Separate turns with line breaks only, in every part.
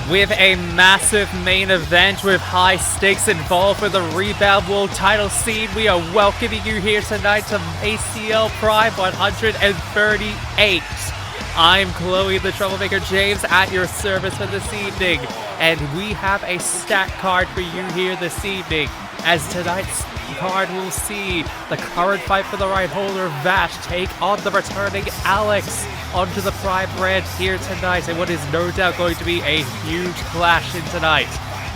With a massive main event with high stakes involved for the Rebound World title scene, we are welcoming you here tonight to ACL Prime 138. I'm Chloe, the Troublemaker James, at your service for this evening, and we have a stack card for you here this evening, as tonight's card will see the current fight for the right holder, Vash, take on the returning Alex onto the Prime brand here tonight, and what is no doubt going to be a huge clash in tonight.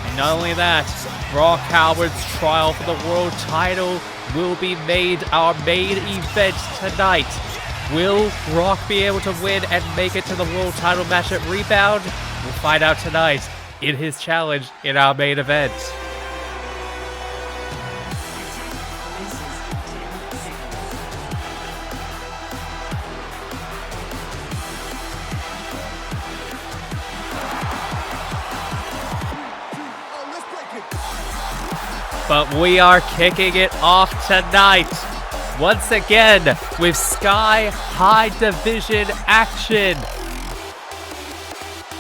And not only that, Brock Howard's trial for the world title will be made our main event tonight. Will Brock be able to win and make it to the world title match at Rebound? We'll find out tonight in his challenge in our main event. But we are kicking it off tonight, once again, with Sky High Division action.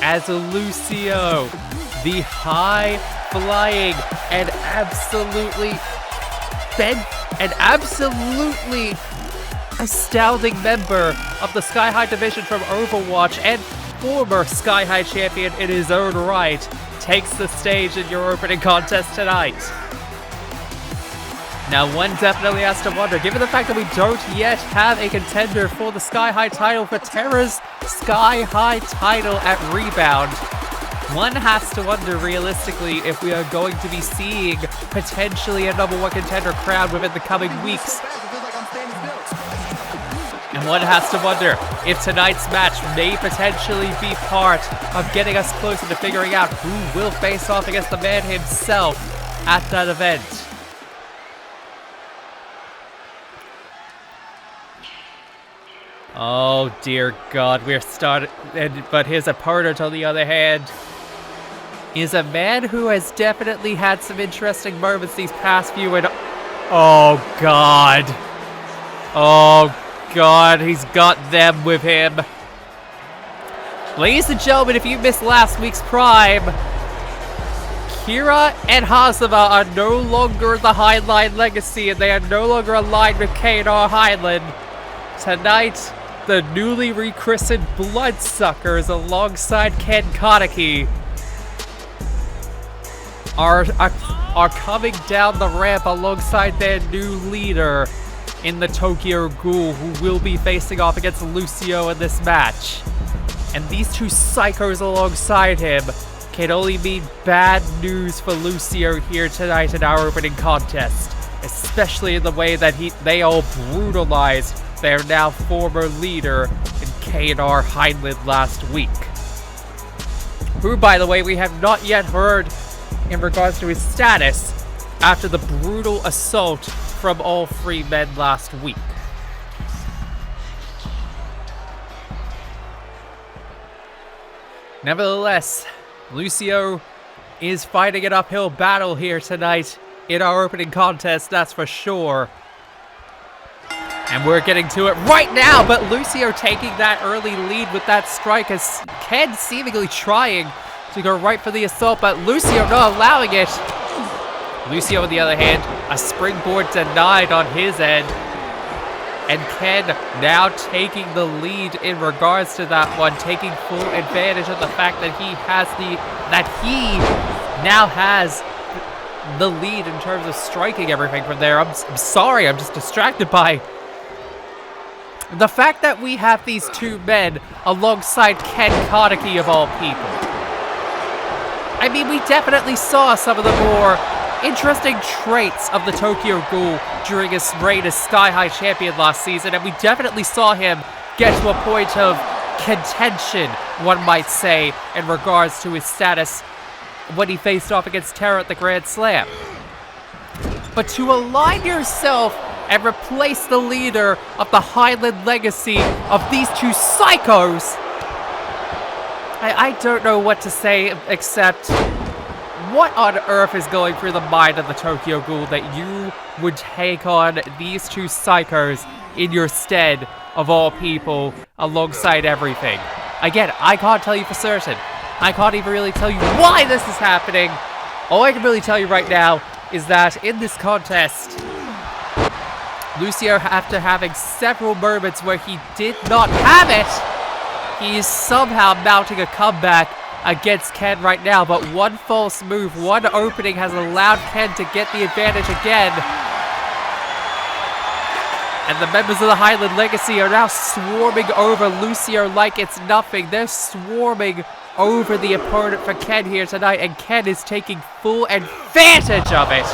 As Lucio, the high-flying and absolutely astounding member of the Sky High Division from Overwatch and former Sky High champion in his own right, takes the stage in your opening contest tonight. Now, one definitely has to wonder, given the fact that we don't yet have a contender for the Sky High title, for Terra's Sky High title at Rebound, one has to wonder realistically if we are going to be seeing potentially a #1 contender crowned within the coming weeks. And one has to wonder if tonight's match may potentially be part of getting us closer to figuring out who will face off against the man himself at that event. Oh dear God, we're starting, but his opponent on the other hand is a man who has definitely had some interesting moments these past few, and oh God, he's got them with him. Ladies and gentlemen, if you missed last week's Prime, Kira and Hazama are no longer the Heinlein Legacy, and they are no longer aligned with K&R Heinlein. Tonight, the newly rechristened Bloodsuckers alongside Ken Kaneki are coming down the ramp alongside their new leader in the Tokyo Ghoul, who will be facing off against Lucio in this match. And these two psychos alongside him can only mean bad news for Lucio here tonight in our opening contest, especially in the way that they all brutalized their now former leader in K&R Heinlein last week, who, by the way, we have not yet heard in regards to his status after the brutal assault from all three men last week. Nevertheless, Lucio is fighting an uphill battle here tonight in our opening contest, that's for sure. And we're getting to it right now, but Lucio taking that early lead with that strike, as Ken seemingly trying to go right for the assault, but Lucio not allowing it. Lucio, on the other hand, a springboard denied on his end. And Ken now taking the lead in regards to that one, taking full advantage of the fact that he now has the lead in terms of striking everything from there. I'm sorry, I'm just distracted by the fact that we have these two men alongside Ken Kaneki of all people. I mean, we definitely saw some of the more interesting traits of the Tokyo Ghoul during his reign as Sky High champion last season, and we definitely saw him get to a point of contention, one might say, in regards to his status when he faced off against Terra at the Grand Slam. But to align yourself and replace the leader of the Heinlein Legacy of these two psychos, I don't know what to say except, what on earth is going through the mind of the Tokyo Ghoul that you would take on these two psychos in your stead, of all people, alongside everything? Again, I can't tell you for certain. I can't even really tell you why this is happening. All I can really tell you right now is that in this contest, Lucio, after having several moments where he did not have it, he is somehow mounting a comeback against Ken right now. But one false move, one opening has allowed Ken to get the advantage again. And the members of the Heinlein Legacy are now swarming over Lucio like it's nothing. They're swarming over the opponent for Ken here tonight, and Ken is taking full advantage of it.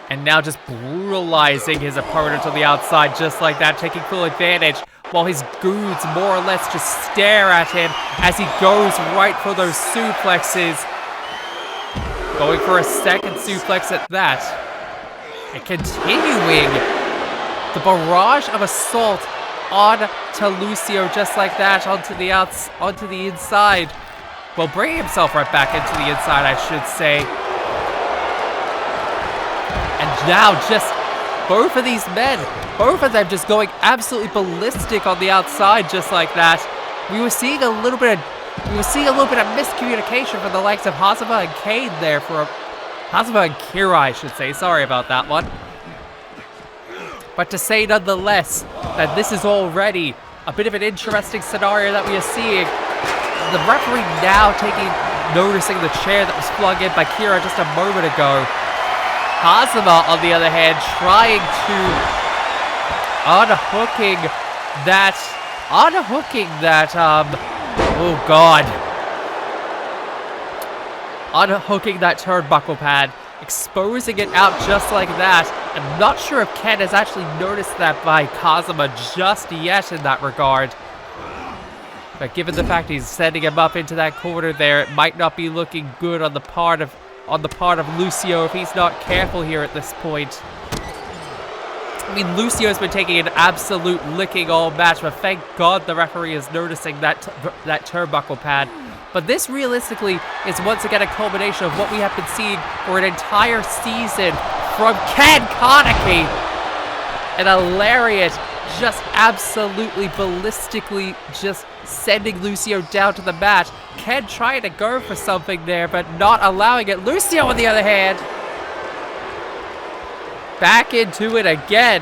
And now just brutalizing his opponent on the outside just like that, taking full advantage, while his goons more or less just stare at him as he goes right for those suplexes. Going for a second suplex at that. And continuing the barrage of assault on to Lucio just like that, onto the inside. Well, bringing himself right back into the inside, I should say. And now just both of these men, both of them just going absolutely ballistic on the outside just like that. We were seeing a little bit of miscommunication from the likes of Hazama and Kane there for Hazama and Kira, I should say. Sorry about that one. But to say nonetheless that this is already a bit of an interesting scenario that we are seeing. The referee now noticing the chair that was flung in by Kira just a moment ago. Hazama, on the other hand, trying to unhooking that, oh god. Unhooking that turnbuckle pad, exposing it out just like that. I'm not sure if Ken has actually noticed that by Kazuma just yet in that regard. But given the fact he's setting him up into that corner there, it might not be looking good on the part of Lucio if he's not careful here at this point. I mean, Lucio's been taking an absolute licking all match, but thank God the referee is noticing that turnbuckle pad. But this realistically is once again a culmination of what we have been seeing for an entire season from Ken Kaneki. And a lariat just absolutely ballistically just sending Lucio down to the mat. Ken trying to go for something there, but not allowing it. Lucio, on the other hand, back into it again.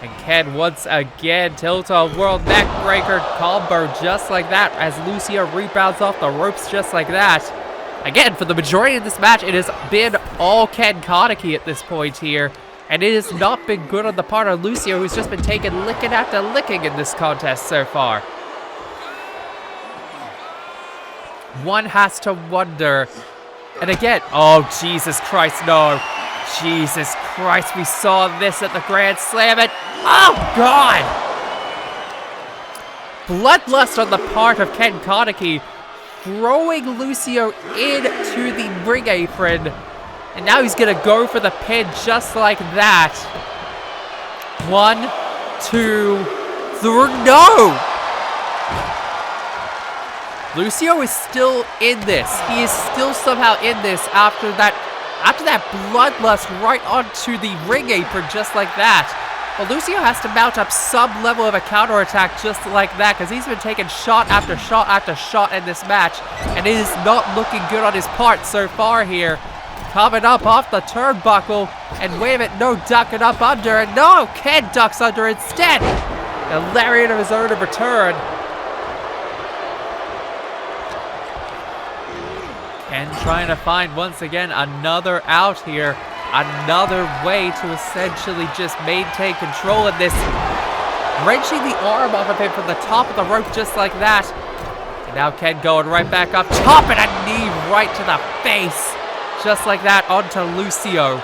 And Ken once again tilt on world neckbreaker combo just like that as Lucio rebounds off the ropes just like that. Again, for the majority of this match, it has been all Ken Kaneki at this point here. And it has not been good on the part of Lucio, who's just been taking licking after licking in this contest so far. One has to wonder. And again, oh Jesus Christ, no. Jesus Christ, we saw this at the Grand Slam and oh God! Bloodlust on the part of Ken Kaneki, throwing Lucio into the ring apron. And now he's gonna go for the pin just like that. 1, 2, 3, no! Lucio is still in this. He is still somehow in this after that bloodlust right onto the ring apron just like that. Well, Lucio has to mount up some level of a counterattack just like that because he's been taking shot after shot after shot in this match. And it is not looking good on his part so far here. Coming up off the turnbuckle, and wait a minute, no, ducking up under, and no, Ken ducks under instead. A lariat of his own in return. Ken trying to find, once again, another out here, another way to essentially just maintain control of this. Wrenching the arm off of him from the top of the rope just like that. And now Ken going right back up top, and a knee right to the face. Just like that, onto Lucio.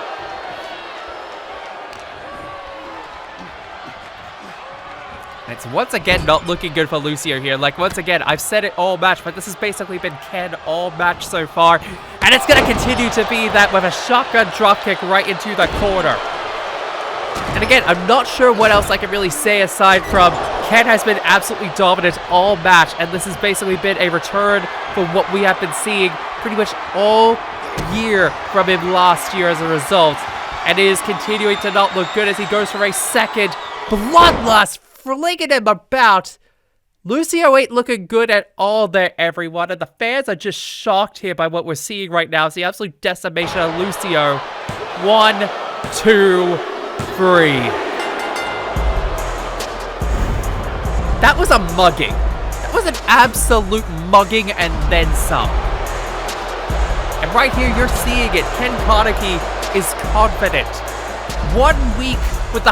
It's once again not looking good for Lucio here. Like, once again, I've said it all match, but this has basically been Ken all match so far. And it's going to continue to be that with a shotgun dropkick right into the corner. And again, I'm not sure what else I can really say aside from Ken has been absolutely dominant all match. And this has basically been a return for what we have been seeing pretty much all year from him last year as a result, and it is continuing to not look good as he goes for a second bloodlust flinging him about. Lucio ain't looking good at all there, everyone, and the fans are just shocked here by what we're seeing right now. It's the absolute decimation of Lucio. 1, 2, 3. That was a mugging. That was an absolute mugging and then some. And right here, you're seeing it. Ken Kaneki is confident. 1 week with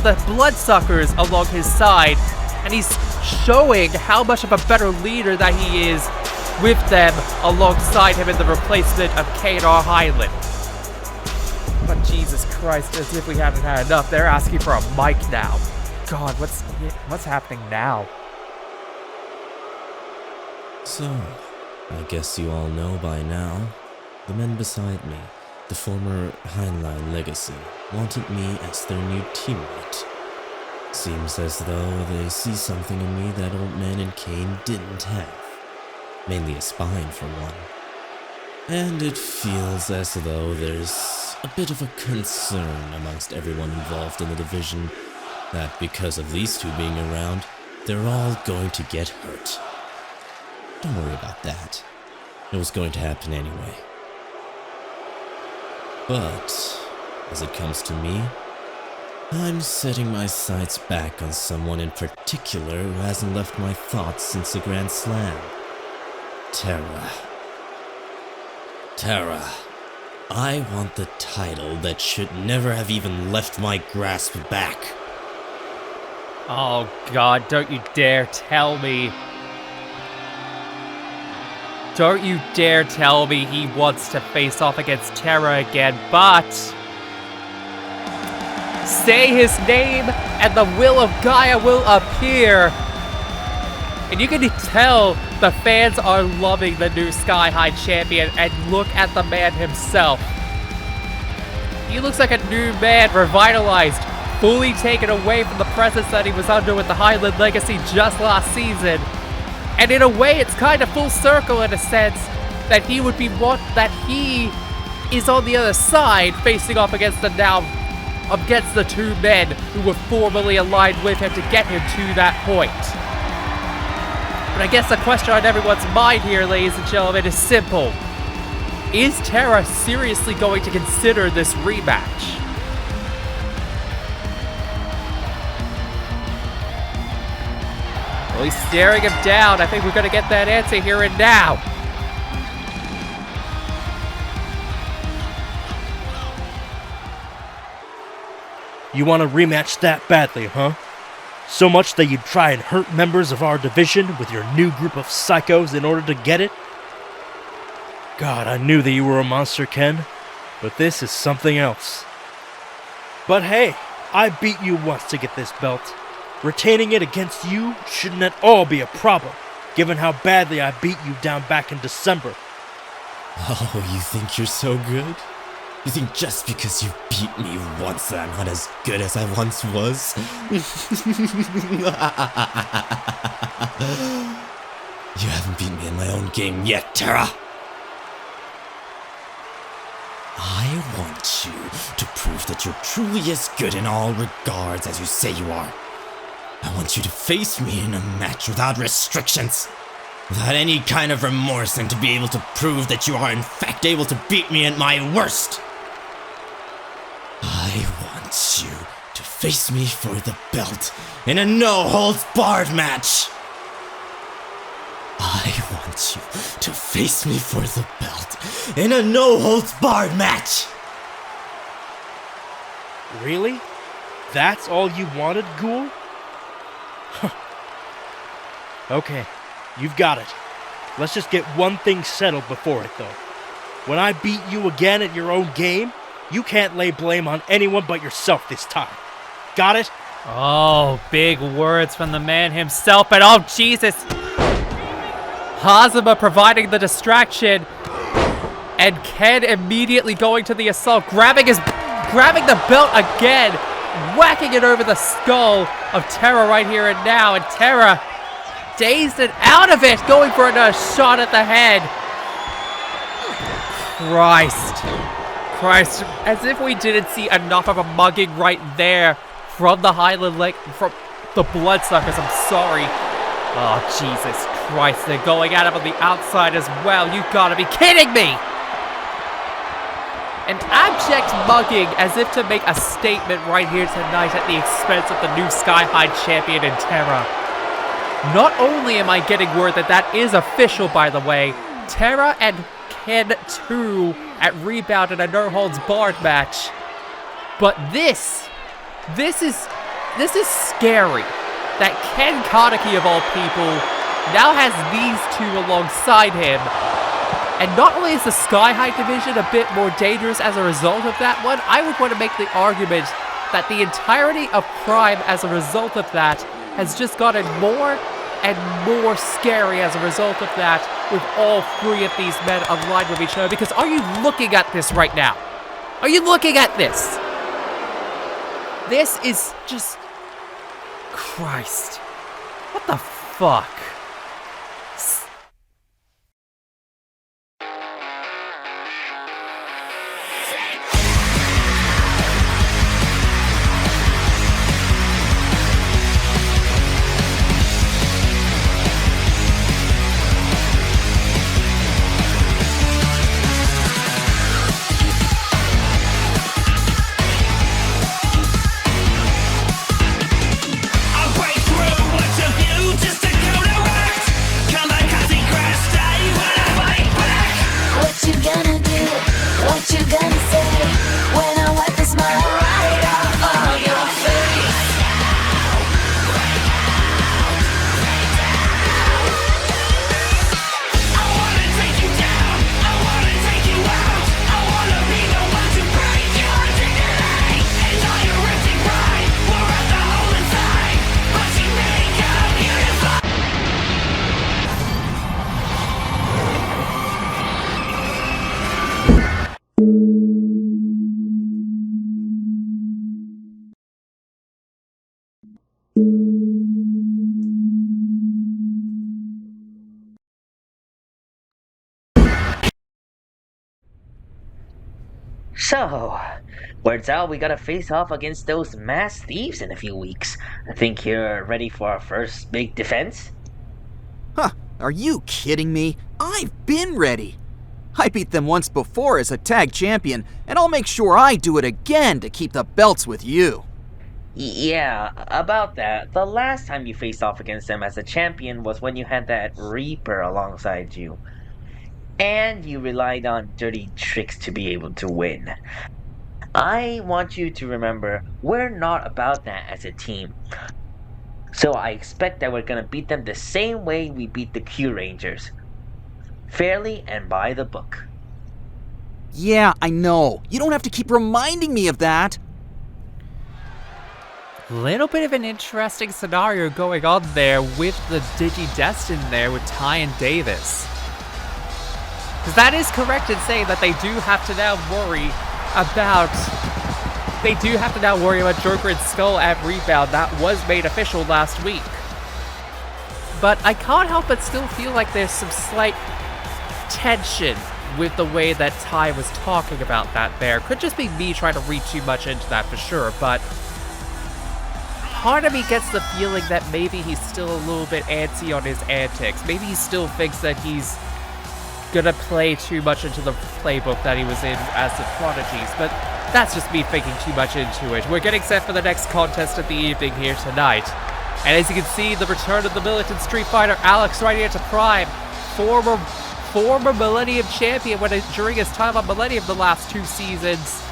the bloodsuckers along his side, and he's showing how much of a better leader that he is with them alongside him in the replacement of K&R Heinlein. But Jesus Christ, as if we haven't had enough, they're asking for a mic now. God, what's happening now?
So, I guess you all know by now, the men beside me, the former Heinlein Legacy, wanted me as their new teammate. Seems as though they see something in me that old man and Kane didn't have. Mainly a spine for one. And it feels as though there's a bit of a concern amongst everyone involved in the division that because of these two being around, they're all going to get hurt. Don't worry about that. It was going to happen anyway. But, as it comes to me, I'm setting my sights back on someone in particular who hasn't left my thoughts since the Grand Slam. Terra. Terra. I want the title that should never have even left my grasp back.
Oh God, don't you dare tell me. Don't you dare tell me he wants to face off against Terra again, but say his name and the will of Gaia will appear. And you can tell the fans are loving the new Sky High champion, and look at the man himself. He looks like a new man, revitalized, fully taken away from the presence that he was under with the Heinlein Legacy just last season. And in a way, it's kind of full circle in a sense that he would be that he is on the other side facing off against the two men who were formerly aligned with him to get him to that point. But I guess the question on everyone's mind here, ladies and gentlemen, is simple. Is Terra seriously going to consider this rematch? Well, he's staring him down. I think we're going to get that answer here and now.
You want to rematch that badly, huh? So much that you'd try and hurt members of our division with your new group of psychos in order to get it? God, I knew that you were a monster, Ken, but this is something else. But hey, I beat you once to get this belt. Retaining it against you shouldn't at all be a problem, given how badly I beat you down back in December.
Oh, you think you're so good? You think just because you beat me once that I'm not as good as I once was? You haven't beaten me in my own game yet, Terra! I want you to prove that you're truly as good in all regards as you say you are. I want you to face me in a match without restrictions, without any kind of remorse, and to be able to prove that you are in fact able to beat me at my worst. I want you to face me for the belt in a no-holds-barred match. I want you to face me for the belt in a no-holds-barred match.
Really? That's all you wanted, Ghoul? Okay, you've got it. Let's just get one thing settled before it, though. When I beat you again at your own game, you can't lay blame on anyone but yourself this time. Got it?
Oh, big words from the man himself, but oh, Jesus! Hazama providing the distraction, and Ken immediately going to the assault, grabbing the belt again, whacking it over the skull of Terra right here and now, and Terra, dazed and out of it, going for another shot at the head. Christ, as if we didn't see enough of a mugging right there from the Heinlein The Bloodsuckers, I'm sorry. Oh, Jesus Christ, they're going at him on the outside as well. You gotta be kidding me! An abject mugging as if to make a statement right here tonight at the expense of the new Sky High champion in Terra. Not only am I getting word that that is official, by the way, Terra and Ken 2 at Rebound in a no-holds-barred match, but this is scary. That Ken Kaneki of all people now has these two alongside him. And not only is the Sky High division a bit more dangerous as a result of that one, I would want to make the argument that the entirety of Prime as a result of that has just gotten more and more scary as a result of that, with all three of these men aligned with each other. Because are you looking at this right now? Are you looking at this? This is just... Christ. What the fuck?
So, word's out we gotta face off against those masked thieves in a few weeks. I think you're ready for our first big defense?
Huh, are you kidding me? I've been ready. I beat them once before as a tag champion, and I'll make sure I do it again to keep the belts with you.
Yeah, about that. The last time you faced off against them as a champion was when you had that Reaper alongside you. And you relied on dirty tricks to be able to win. I want you to remember, we're not about that as a team. So I expect that we're gonna beat them the same way we beat the Q Rangers. Fairly and by the book.
Yeah, I know. You don't have to keep reminding me of that.
Little bit of an interesting scenario going on there with the Digi-Destin there with Ty and Davis. Because that is correct in saying that they do have to now worry about... They do have to now worry about Joker and Skull at Rebound. That was made official last week. But I can't help but still feel like there's some slight tension with the way that Ty was talking about that there. Could just be me trying to read too much into that for sure, but... part of me gets the feeling that maybe he's still a little bit antsy on his antics. Maybe he still thinks that he's gonna play too much into the playbook that he was in as the Prodigies, but that's just me thinking too much into it. We're getting set for the next contest of the evening here tonight. And as you can see, the return of the militant Street Fighter Alex right here to Prime. Former Millennium Champion during his time on Millennium the last 2 seasons.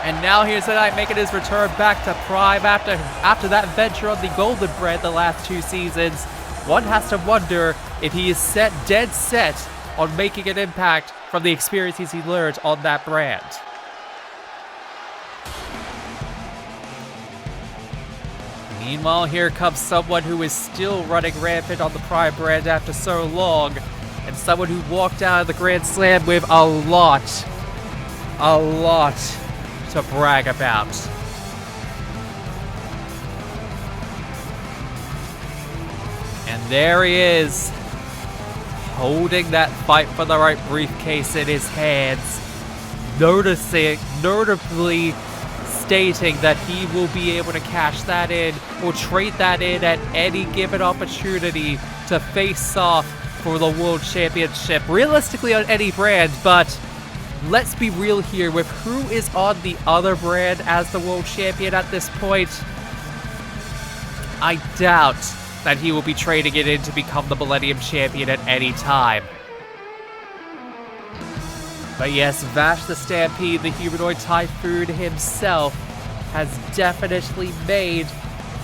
And now here's tonight making his return back to Prime after that venture on the Golden Brand the last 2 seasons. One has to wonder if he is dead set on making an impact from the experiences he learned on that brand. Meanwhile, here comes someone who is still running rampant on the Prime brand after so long, and someone who walked out of the Grand Slam with a lot to brag about. And there he is, holding that Fight for the Right briefcase in his hands, notably stating that he will be able to cash that in or trade that in at any given opportunity to face off for the World Championship, realistically on any brand, but let's be real here with who is on the other brand as the World Champion at this point. I doubt that he will be trading it in to become the Millennium Champion at any time. But yes, Vash the Stampede, the humanoid typhoon himself, has definitely made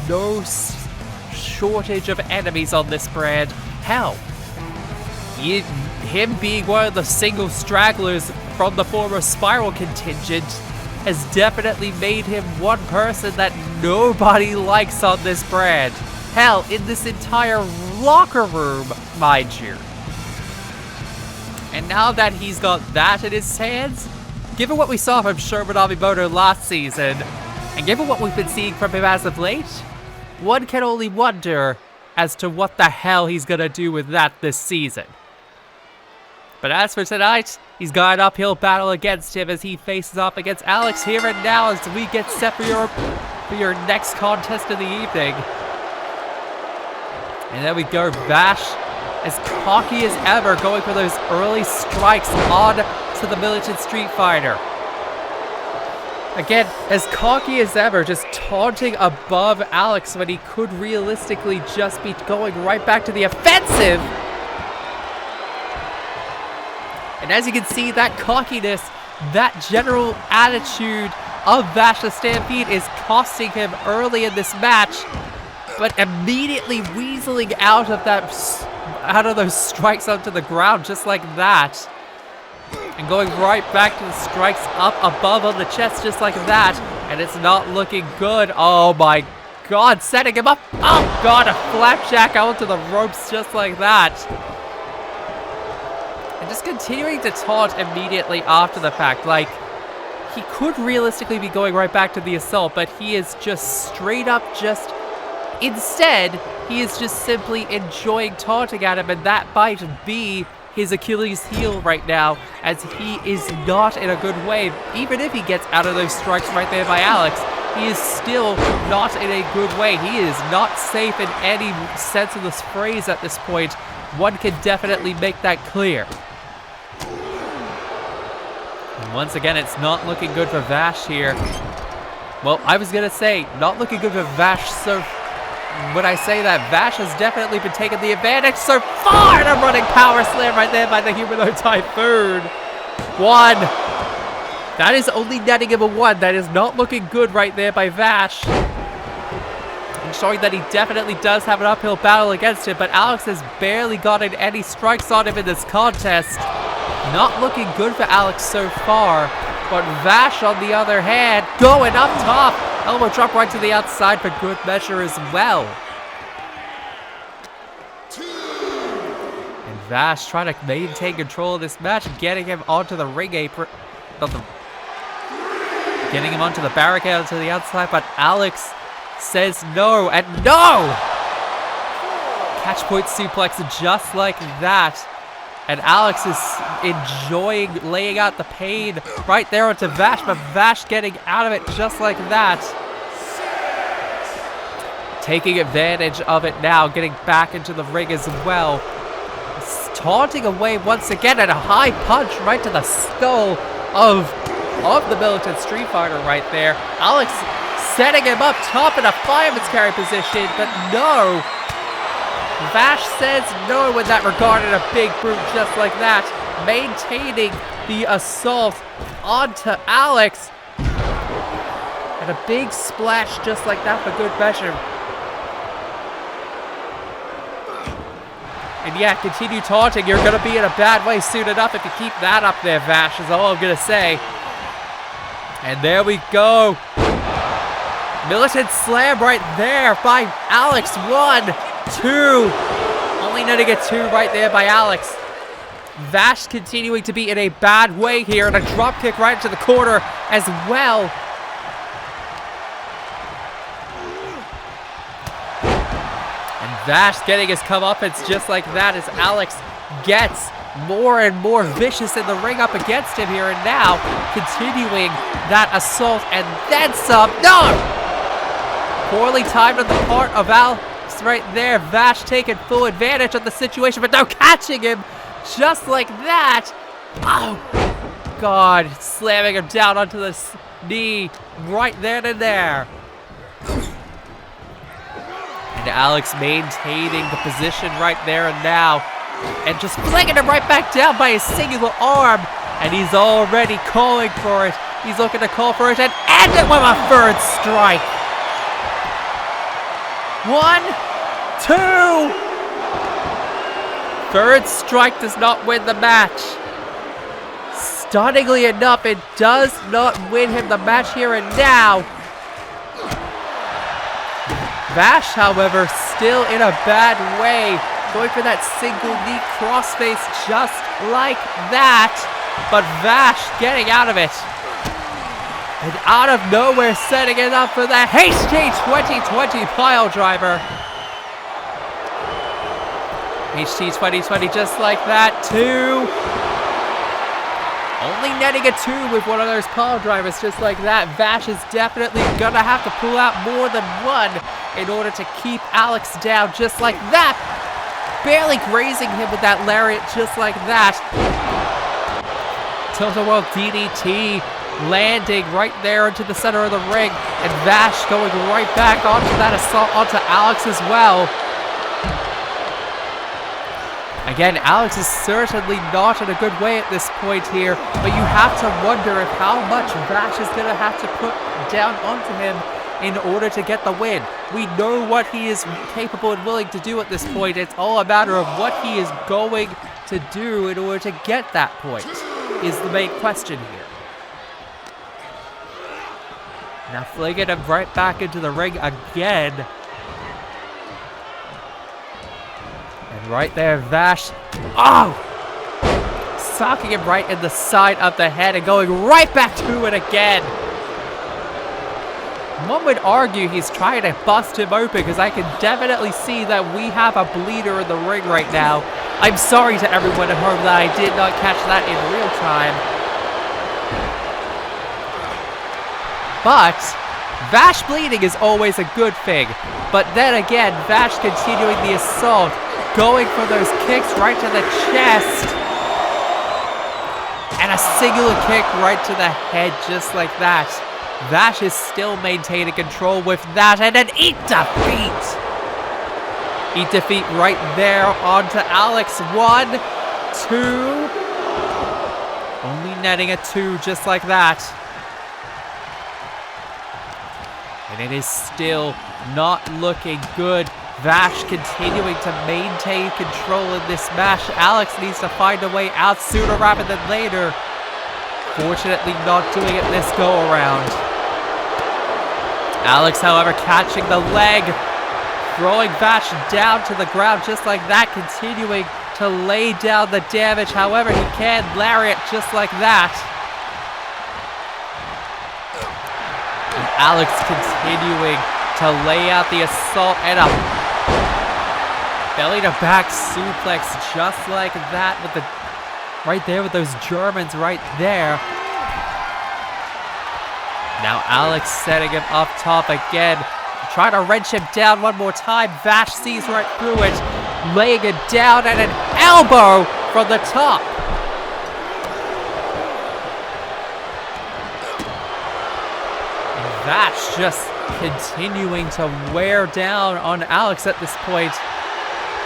no shortage of enemies on this brand. Hell, him being one of the single stragglers from the former Spiral contingent has definitely made him one person that nobody likes on this brand. Hell, in this entire locker room, mind you. And now that he's got that in his hands, given what we saw from Sherman Amimoto last season, and given what we've been seeing from him as of late, one can only wonder as to what the hell he's gonna do with that this season. But as for tonight, he's got an uphill battle against him as he faces off against Alex here and now as we get set for your next contest of the evening. And there we go, Vash, as cocky as ever, going for those early strikes on to the Militant Street Fighter. Again, as cocky as ever, just taunting above Alex when he could realistically just be going right back to the offensive. And as you can see, that cockiness, that general attitude of Vash the Stampede is costing him early in this match, but immediately weaseling out of those strikes onto the ground just like that. And going right back to the strikes up above on the chest just like that. And it's not looking good. Oh my god, setting him up. Oh god, a flapjack out onto the ropes just like that. And just continuing to taunt immediately after the fact. Like, he could realistically be going right back to the assault, but he is just straight up just... Instead, he is just simply enjoying taunting at him, and that might be his Achilles heel right now, as he is not in a good way. Even if he gets out of those strikes right there by Alex, he is still not in a good way. He is not safe in any sense of this phrase at this point. One can definitely make that clear. And once again, it's not looking good for Vash here. Well, I was gonna say, not looking good for Vash so... When I say that, Vash has definitely been taking the advantage so far, and a running power slam right there by the humanoid typhoon. One. That is only netting him a one. That is not looking good right there by Vash. And showing that he definitely does have an uphill battle against him, but Alex has barely gotten any strikes on him in this contest. Not looking good for Alex so far, but Vash on the other hand, going up top. Elbow drop right to the outside for good measure as well. And Vash trying to maintain control of this match, getting him onto the ring apron. Getting him onto the barricade to the outside, but Alex says no, and no! Catch point suplex just like that. And Alex is enjoying laying out the pain right there onto Vash, but Vash getting out of it just like that. Taking advantage of it now, getting back into the ring as well. Taunting away once again at a high punch right to the skull of the Militant Street Fighter right there. Alex setting him up top in a fireman's carry position, but no. Vash says no when that regarded a big brute just like that. Maintaining the assault onto Alex. And a big splash just like that for good measure. And yeah, continue taunting. You're going to be in a bad way soon enough if you keep that up there, Vash, is all I'm going to say. And there we go. Militant slam right there by Alex. 1, 2. Only netting a 2 right there by Alex. Vash continuing to be in a bad way here, and a drop kick right into the corner as well. And Vash getting his comeuppance just like that as Alex gets more and more vicious in the ring up against him here, and now continuing that assault and then some. No! Poorly timed on the part of Alex right there. Vash taking full advantage of the situation, but now catching him just like that. Oh, God. Slamming him down onto the knee right then and there. And Alex maintaining the position right there and now. And just flinging him right back down by his singular arm. And he's already calling for it. He's looking to call for it and end it with a third strike. 1, 2. Third strike does not win the match. Stunningly enough, it does not win him the match here and now. Vash, however, still in a bad way. Going for that single knee crossface just like that. But Vash getting out of it. And out of nowhere setting it up for the hasty 2020 pile driver. HT 2020 just like that, 2. Only netting a 2 with one of those pile drivers just like that. Vash is definitely gonna have to pull out more than 1 in order to keep Alex down just like that. Barely grazing him with that lariat just like that. Tilt-a-whirl DDT landing right there into the center of the ring. And Vash going right back onto that assault onto Alex as well. Again, Alex is certainly not in a good way at this point here, but you have to wonder if how much Vash is going to have to put down onto him in order to get the win. We know what he is capable and willing to do at this point. It's all a matter of what he is going to do in order to get that point, is the main question here. Now flinging him right back into the ring again. And right there, Vash, socking him right in the side of the head and going right back to it again. One would argue he's trying to bust him open because I can definitely see that we have a bleeder in the ring right now. I'm sorry to everyone at home that I did not catch that in real time. But Vash bleeding is always a good thing. But then again, Vash continuing the assault, going for those kicks right to the chest. And a singular kick right to the head just like that. Vash is still maintaining control with that, and an eat defeat! Eat defeat right there onto Alex. 1, 2. Only netting a 2 just like that. And it is still not looking good. Vash continuing to maintain control in this match. Alex needs to find a way out sooner rather than later. Fortunately not doing it this go around. Alex, however, catching the leg, throwing Vash down to the ground just like that, continuing to lay down the damage however he can. Lariat just like that. And Alex continuing to lay out the assault and a belly to back suplex just like that with the right there with those Germans right there. Now Alex setting him up top again, trying to wrench him down one more time. Vash sees right through it, laying it down and an elbow from the top. And Vash just continuing to wear down on Alex at this point.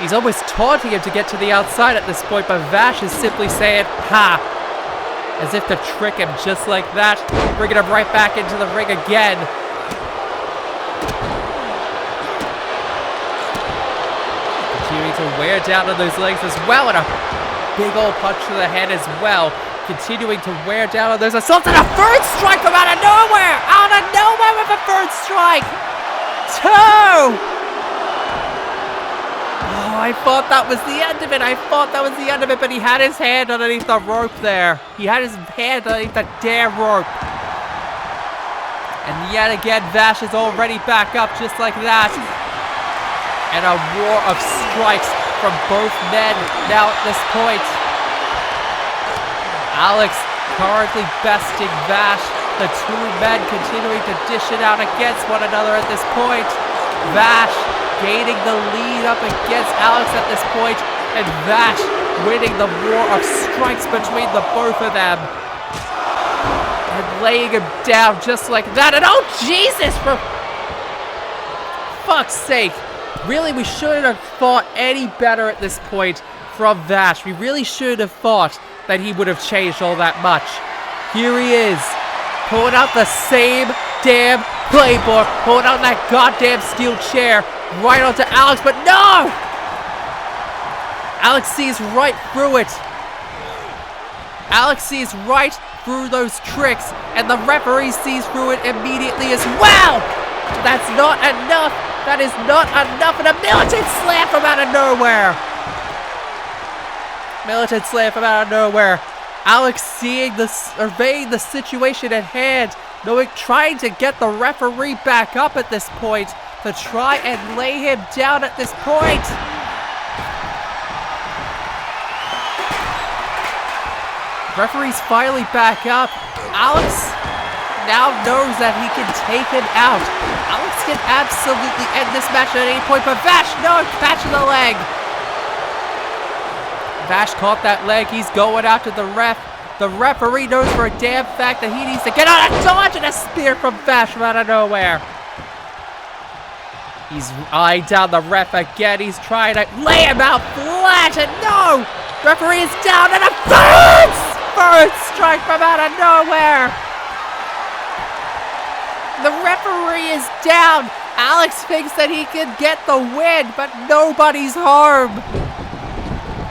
He's almost taunting him to get to the outside at this point, but Vash is simply saying, ha! As if to trick him just like that, bringing him right back into the ring again. Continuing to wear down on those legs as well, and a big old punch to the head as well. Continuing to wear down on those assaults, and a third strike from out of nowhere! Out of nowhere with a third strike! 2! I thought that was the end of it. But he had his hand underneath the rope there. He had his hand underneath the damn rope. And yet again, Vash is already back up just like that. And a war of strikes from both men now at this point. Alex currently besting Vash. The two men continuing to dish it out against one another at this point. Vash gaining the lead up against Alex at this point, and Vash winning the war of strikes between the both of them. And laying him down just like that. And oh Jesus, for fuck's sake. Really, we shouldn't have thought any better at this point from Vash. We really should have thought that he would have changed all that much. Here he is, pulling out the same damn playbook, pulling out that goddamn steel chair right onto Alex, but no! Alex sees right through it. Alex sees right through those tricks, and the referee sees through it immediately as well! That's not enough! That is not enough! And a militant slam from out of nowhere! Militant slam from out of nowhere. Alex surveying the situation at hand, trying to get the referee back up at this point, to try and lay him down at this point. Referee's finally back up. Alex now knows that he can take him out. Alex can absolutely end this match at any point, but Vash, no, catch in the leg. Vash caught that leg. He's going after the ref. The referee knows for a damn fact that he needs to get on a dodge and a spear from Vash from out of nowhere. He's eyeing down the ref again. He's trying to lay him out flat, and no! Referee is down, and a third strike from out of nowhere. The referee is down. Alex thinks that he can get the win, but nobody's harmed.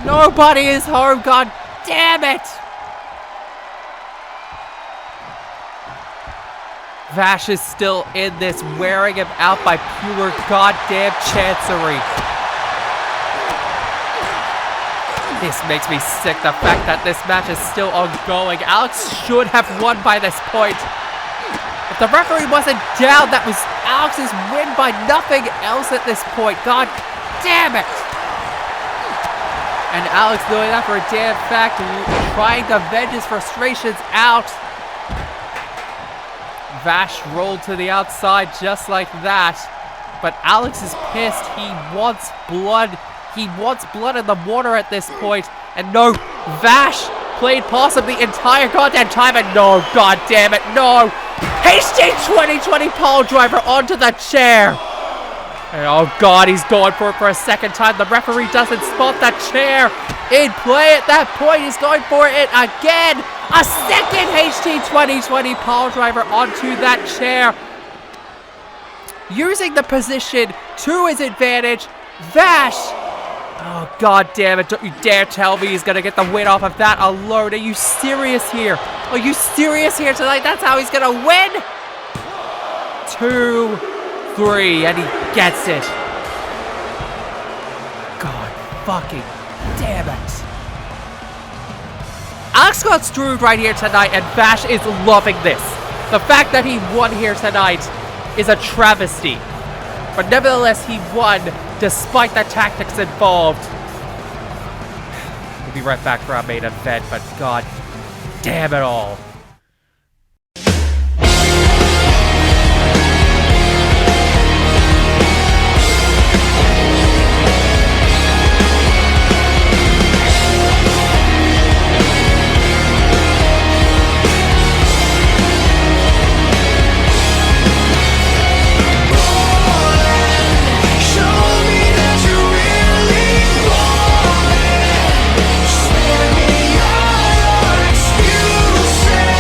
Nobody is harmed, god damn it! Vash is still in this, wearing him out by pure goddamn chancery. This makes me sick, the fact that this match is still ongoing. Alex should have won by this point. If the referee wasn't down, that was Alex's win by nothing else at this point. God damn it! And Alex doing that for a damn fact, trying to vent his frustrations out. Vash rolled to the outside just like that. But Alex is pissed. He wants blood. He wants blood in the water at this point. And no, Vash played possum the entire goddamn time. And no, god damn it, no. HD 2020 pole driver onto the chair. And oh god, he's going for it for a second time. The referee doesn't spot that chair in play at that point. He's going for it again. A second HD 2020 pole driver onto that chair. Using the position to his advantage. Vash. Oh god damn it. Don't you dare tell me he's going to get the win off of that alone. Are you serious here? Are you serious here tonight? That's how he's going to win? 2, 3, and he gets it. God fucking damn it. Alex got screwed right here tonight, and Vash is loving this. The fact that he won here tonight is a travesty. But nevertheless, he won despite the tactics involved. We'll be right back for our main event, but god damn it all.
Spare me all your excuses.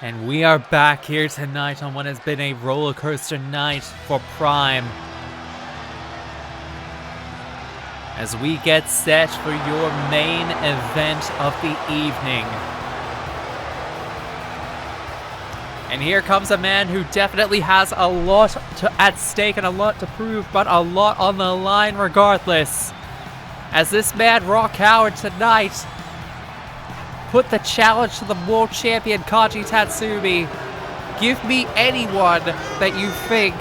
And we are back here tonight on what has been a roller coaster night for Prime. As we get set for your main event of the evening. And here comes a man who definitely has a lot at stake and a lot to prove, but a lot on the line regardless. As this man, Rock Howard, tonight put the challenge to the world champion Kanji Tatsumi. Give me anyone that you think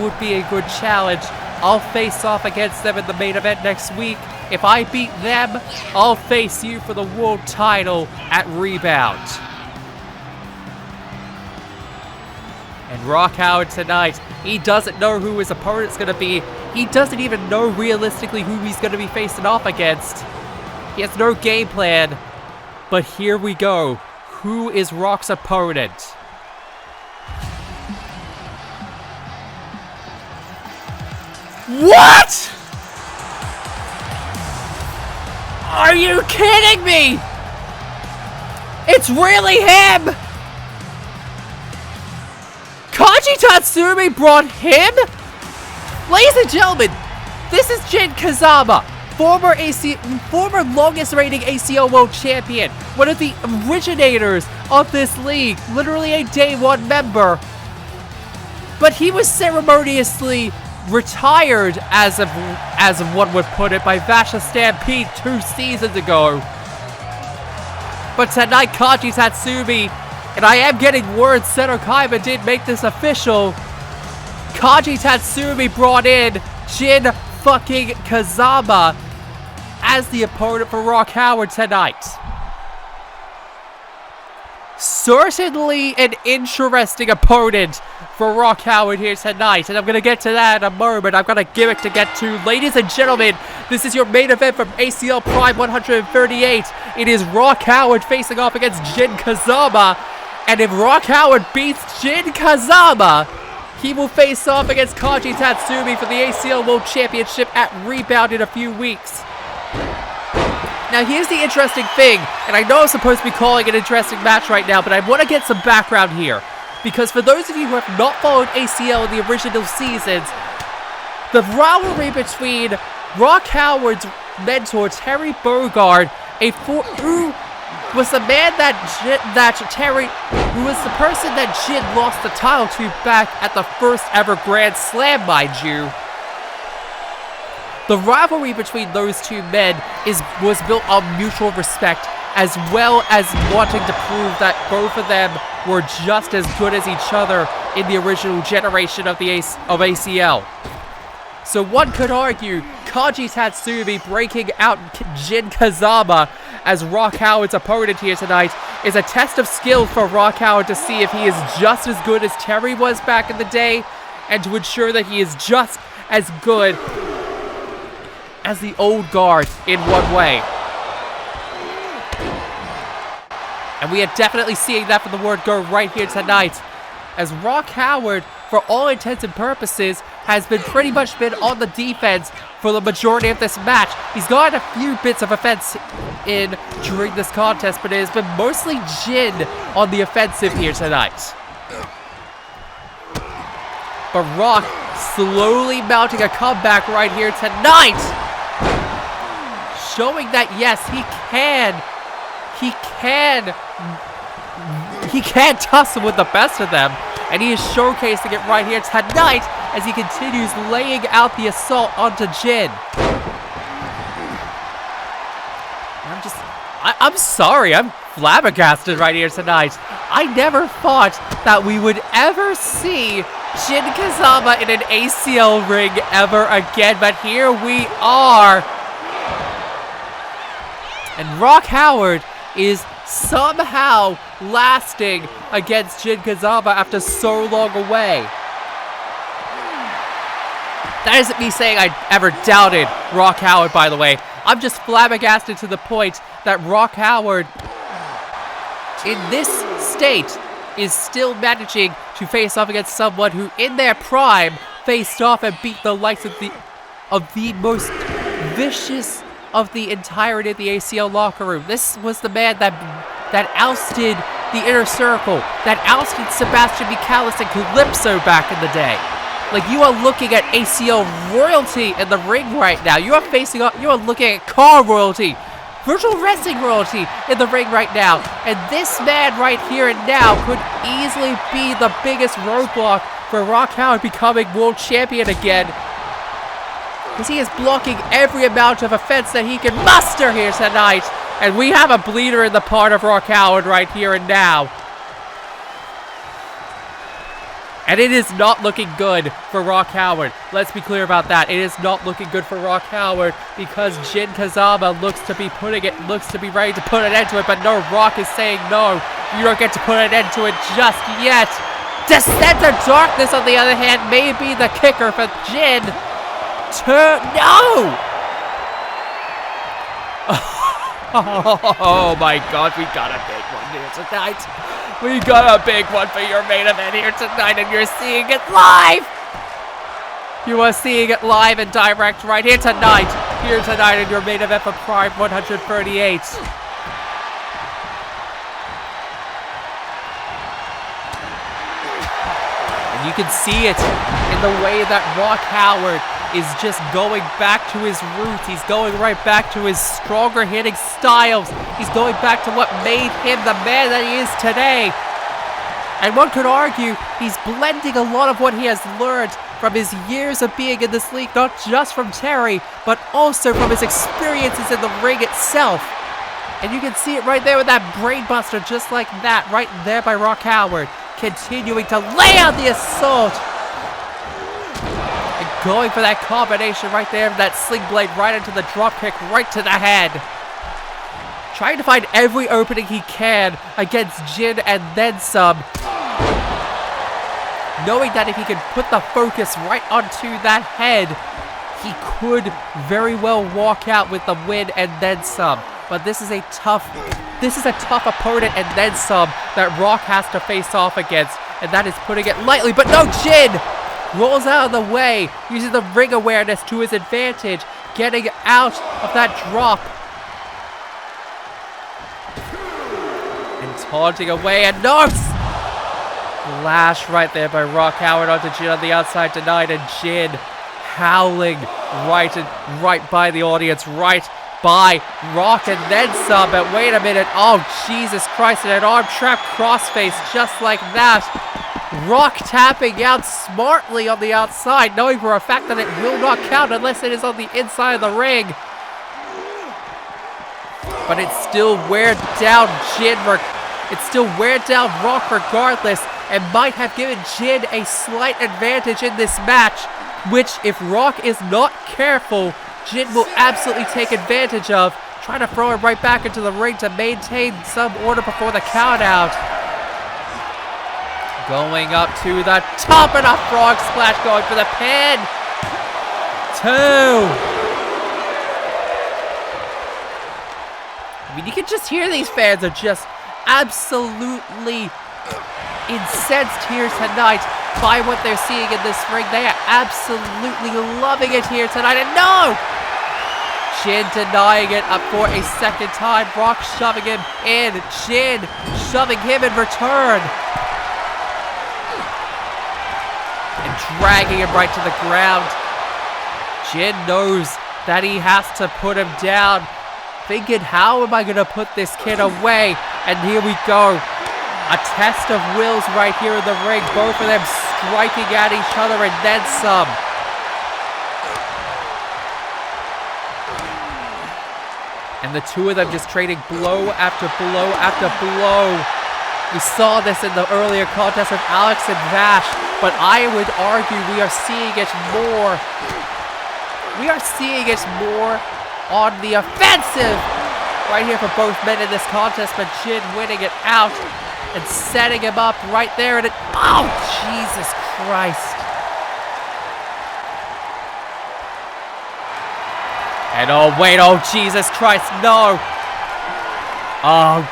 would be a good challenge. I'll face off against them in the main event next week. If I beat them, I'll face you for the world title at Rebound. And Rock Howard tonight, he doesn't know who his opponent's going to be. He doesn't even know realistically who he's going to be facing off against. He has no game plan. But here we go. Who is Rock's opponent? What? Are you kidding me? It's really him! Kanji Tatsumi brought him? Ladies and gentlemen, this is Jin Kazama, former longest reigning ACL world champion, one of the originators of this league, literally a day one member. But he was ceremoniously retired, as one would put it, by Vash the Stampede 2 seasons ago. But tonight, Kanji Tatsumi, and I am getting word Seto Kaiba did make this official, Kanji Tatsumi brought in Jin fucking Kazama as the opponent for Rock Howard tonight. Certainly an interesting opponent for Rock Howard here tonight, and I'm going to get to that in a moment. I've got a gimmick to get to. Ladies and gentlemen, this is your main event from ACL Prime 138. It is Rock Howard facing off against Jin Kazama, and if Rock Howard beats Jin Kazama, he will face off against Kanji Tatsumi for the ACL World Championship at Rebound in a few weeks. Now here's the interesting thing, and I know I'm supposed to be calling an interesting match right now, but I want to get some background here. Because for those of you who have not followed ACL in the original seasons, the rivalry between Rock Howard's mentor, Terry Bogard, who was the man who was the person that Jin lost the title to back at the first ever Grand Slam, mind you. The rivalry between those two men was built on mutual respect, as well as wanting to prove that both of them were just as good as each other in the original generation of ACL. So one could argue Kanji Tatsumi breaking out Jin Kazama as Rock Howard's opponent here tonight is a test of skill for Rock Howard to see if he is just as good as Terry was back in the day, and to ensure that he is just as good as the old guard in one way. And we are definitely seeing that from the word go right here tonight, as Rock Howard, for all intents and purposes, has pretty much been on the defense for the majority of this match. He's gotten a few bits of offense in during this contest, but it has been mostly Jin on the offensive here tonight. But Rock slowly mounting a comeback right here tonight, showing that yes, he can tussle with the best of them, and he is showcasing it right here tonight as he continues laying out the assault onto Jin. I'm sorry, I'm flabbergasted right here tonight. I never thought that we would ever see Jin Kazama in an ACL ring ever again, but here we are. And Rock Howard is somehow lasting against Jin Kazama after so long away. That isn't me saying I ever doubted Rock Howard, by the way. I'm just flabbergasted to the point that Rock Howard, in this state, is still managing to face off against someone who, in their prime, faced off and beat the likes of the most vicious of the entirety of the ACL locker room. This was the man that ousted the Inner Circle that ousted Sebastian Michalis and Calypso back in the day. Like, you are looking at ACL royalty in the ring right now. You are facing up, you are looking at car royalty, virtual wrestling royalty in the ring right now. And this man right here and now could easily be the biggest roadblock for Rock Howard becoming world champion again. Because he is blocking every amount of offense that he can muster here tonight. And we have a bleeder in the part of Rock Howard right here and now. And it is not looking good for Rock Howard. Let's be clear about that. It is not looking good for Rock Howard because Jin Kazama looks to be ready to put an end to it, but no, Rock is saying no. You don't get to put an end to it just yet. Descent of Darkness, on the other hand, may be the kicker for Jin. No! Oh my god, we got a big one here tonight. We got a big one for your main event here tonight, and you're seeing it live! You are seeing it live and direct right here tonight. Here tonight in your main event for Prime 138. And you can see it in the way that Rock Howard is just going back to his roots. He's going right back to his stronger hitting styles. He's going back to what made him the man that he is today. And one could argue he's blending a lot of what he has learned from his years of being in this league, not just from Terry, but also from his experiences in the ring itself. And you can see it right there with that brainbuster, just like that, right there by Rock Howard, continuing to lay out the assault. Going for that combination right there, that sling blade right into the drop kick, right to the head. Trying to find every opening he can against Jin and then some. Knowing that if he can put the focus right onto that head, he could very well walk out with the win and then some. But this is a tough opponent and then some that Rock has to face off against, and that is putting it lightly. But no, Jin rolls out of the way, using the ring awareness to his advantage, getting out of that drop. And taunting away, and no! Flash right there by Rock Howard onto Jin on the outside tonight, and Jin howling right by the audience, right by Rock, and then some. But wait a minute, oh Jesus Christ, and an arm trap crossface just like that. Rock tapping out smartly on the outside, knowing for a fact that it will not count unless it is on the inside of the ring. But it's still weared down Jin. It's still weared down Rock regardless, and might have given Jin a slight advantage in this match, which, if Rock is not careful, Jin will absolutely take advantage of, trying to throw him right back into the ring to maintain some order before the count out. Going up to the top and a frog splash, going for the pin. 2. I mean, you can just hear these fans are just absolutely incensed here tonight by what they're seeing in this ring. They are absolutely loving it here tonight. And no! Jin denying it up for a second time. Rock shoving him in. Jin shoving him in return. And dragging him right to the ground. Jin knows that he has to put him down, thinking, how am I going to put this kid away? And here we go. A test of wills right here in the ring. Both of them striking at each other and then some. And the two of them just trading blow after blow after blow. We saw this in the earlier contest of Alex and Vash, but I would argue we are seeing it more. We are seeing it more on the offensive right here for both men in this contest, but Jin winning it out and setting him up right there. And oh, Jesus Christ. And oh, wait, oh, Jesus Christ, no. Oh,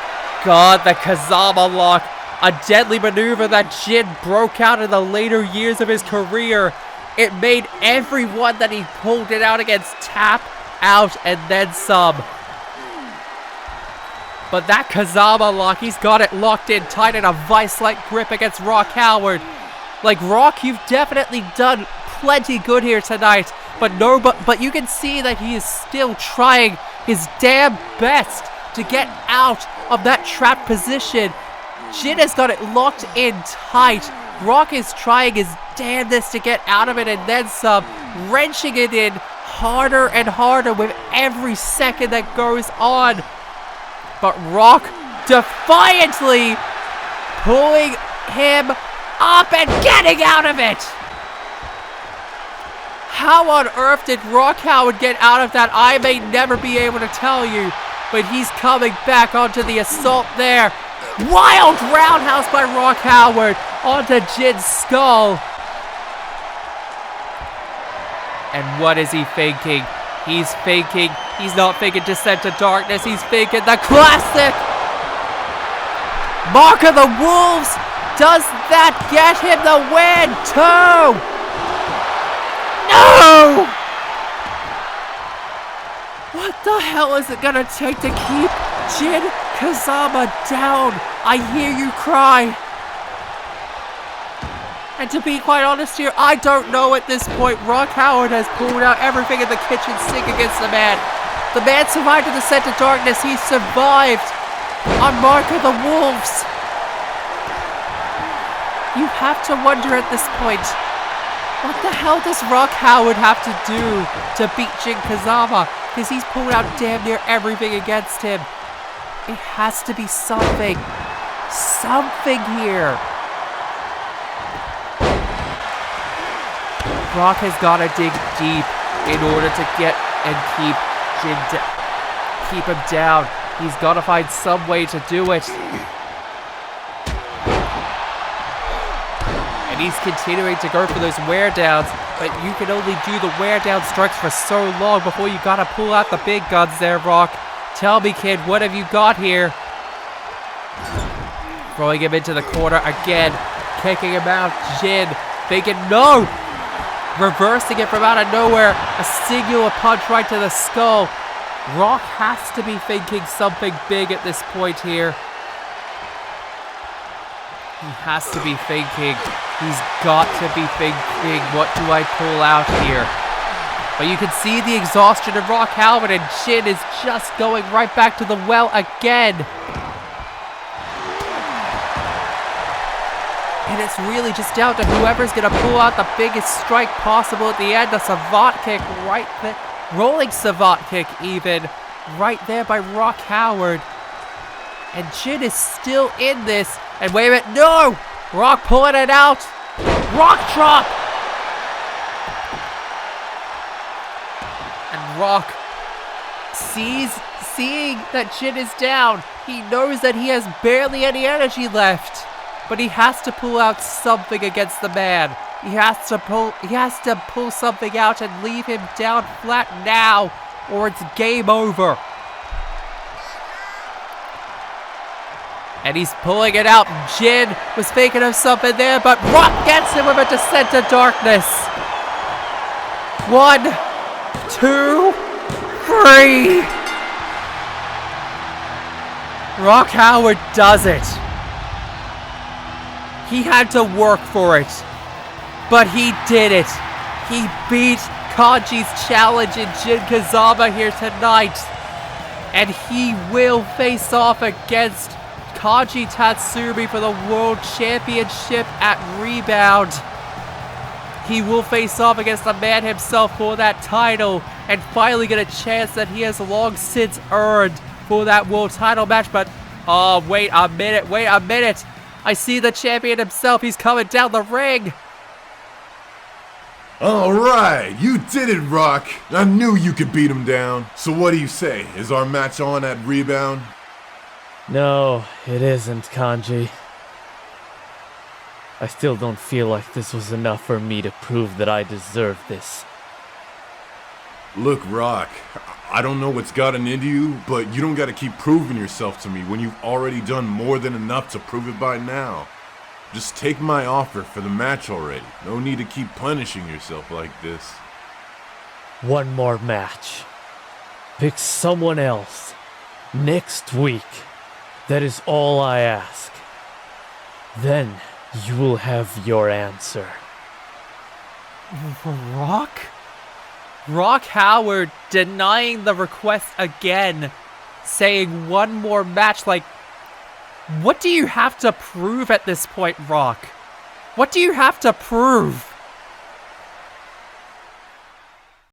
God, the Kazama lock. A deadly maneuver that Jin broke out in the later years of his career. It made everyone that he pulled it out against tap out and then some. But that Kazama lock, he's got it locked in tight in a vice-like grip against Rock Howard. Like, Rock, you've definitely done plenty good here tonight. But you can see that he is still trying his damn best to get out of that trapped position. Jin has got it locked in tight. Rock is trying his damnedest to get out of it and then some, wrenching it in harder and harder with every second that goes on. But Rock defiantly pulling him up and getting out of it. How on earth did Rock Howard get out of that? I may never be able to tell you, but he's coming back onto the assault there. Wild roundhouse by Rock Howard onto Jin's skull. And what is he thinking? He's not thinking Descent to Darkness, he's thinking the classic Mark of the Wolves. Does that get him the win? 2! No! What the hell is it gonna take to keep Jin Kazama down? I hear you cry. And to be quite honest here, I don't know at this point. Rock Howard has pulled out everything in the kitchen sink against the man. The man survived in the Descent to Darkness. He survived on Mark of the Wolves. You have to wonder at this point, what the hell does Rock Howard have to do to beat Jin Kazama? Because he's pulled out damn near everything against him. It has to be something. Something here. Rock has got to dig deep in order to get and keep him down. He's got to find some way to do it. And he's continuing to go for those wear downs, but you can only do the wear down strikes for so long before you got to pull out the big guns there, Rock. Tell me, kid, what have you got here? Throwing him into the corner again, kicking him out. Jin thinking, no! Reversing it from out of nowhere. A singular punch right to the skull. Rock has to be thinking something big at this point here. He has to be thinking. He's got to be thinking, what do I pull out here? But you can see the exhaustion of Rock Howard, and Jin is just going right back to the well again. And it's really just down to whoever's going to pull out the biggest strike possible at the end. A savant kick right there. Rolling savant kick even. Right there by Rock Howard. And Jin is still in this. And wait a minute. No! Rock pulling it out. Rock drop! And Rock seeing that Jin is down. He knows that he has barely any energy left. But he has to pull out something against the man. He has to pull something out and leave him down flat now, or it's game over. And he's pulling it out. Jin was thinking of something there, but Rock gets him with a Descent to Darkness. 1, 2, 3. Rock Howard does it. He had to work for it, but he did it. He beat Kanji's challenge in Jin Kazama here tonight, and he will face off against Kanji Tatsumi for the World Championship at Rebound. He will face off against the man himself for that title, and finally get a chance that he has long since earned for that world title match. But, oh, wait a minute. I see the champion himself. He's coming down the ring.
All right, you did it, Rock. I knew you could beat him down. So what do you say? Is our match on at Rebound?
No, it isn't, Kanji. I still don't feel like this was enough for me to prove that I deserve this.
Look, Rock, I don't know what's gotten into you, but you don't gotta keep proving yourself to me when you've already done more than enough to prove it by now. Just take my offer for the match already. No need to keep punishing yourself like this.
One more match. Pick someone else. Next week. That is all I ask. Then you will have your answer.
Rock? Rock Howard denying the request again, saying one more match. Like, what do you have to prove at this point, Rock? What do you have to prove?